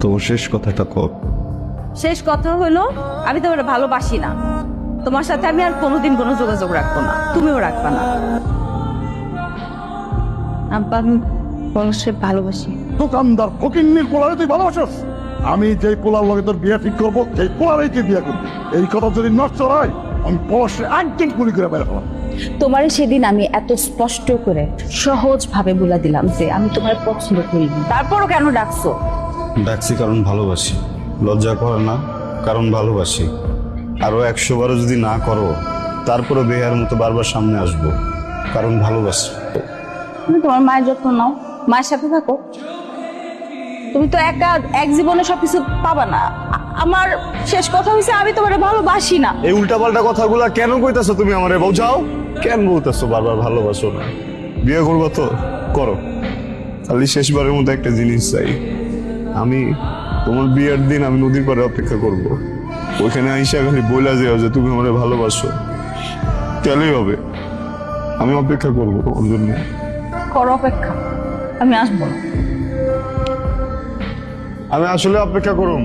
তো শেষ কথাটা কর। শেষ কথা হলো আমি তোমার ভালোবাসি না, তোমার সাথে আমি আর কোনোদিন কোনো যোগাযোগ রাখবো না, তুমিও রাখবা না। আব্বা আমি পলাশকে ভালোবাসি। দোকানদার ফকিন্নির পোলারে তুই ভালোবাসিস? আমি যেই পোলার লগে তোর বিয়ে ঠিক করবো সেই পোলারেই তুই বিয়ে করবি। এই কথা যদি নষ্ট হয় আমি পলাশে একদম গুলি করে বের হলাম। তোমারে সেদিন আমি এত স্পষ্ট করে সহজ ভাবে বলে দিলাম যে আমি তোমার পছন্দ করি, তারপরও কেন ডাকছো? ডাকছি কারণ ভালোবাসি, লজ্জা করে না কারণ ভালোবাসি। আরো 100 বারও যদি না করো তারপরে বেহার মতো বারবার সামনে আসবো, কারণ ভালোবাসি। তুমি তোমার মায়ের যত্ন নাও, মায়ের সাথে থাকো। তুমি তো একা এক জীবনে সবকিছু পাবা না। আমার শেষ কথা হচ্ছে আমি তোমার ভালোবাসি না। এই উল্টাপাল্টা কথাগুলা কেন কইতাছো তুমি আমারে? বোঝাও কেন বলতেছো বারবার ভালোবাসো না? বিয়ে করবো তো করো, খালি শেষবারের মধ্যে একটা জিনিস চাই। আমি তোমার বিয়ের দিন আমি নদীর পাড়ে অপেক্ষা করব, ওইখানে আইসা খালি বইলা যাও যে তুমি আমারে ভালোবাসো, তাহলেই হবে। আমি অপেক্ষা করবো ওর জন্য। করো অপেক্ষা, আমি আসবো না। আমি আসলে অপেক্ষা করুন।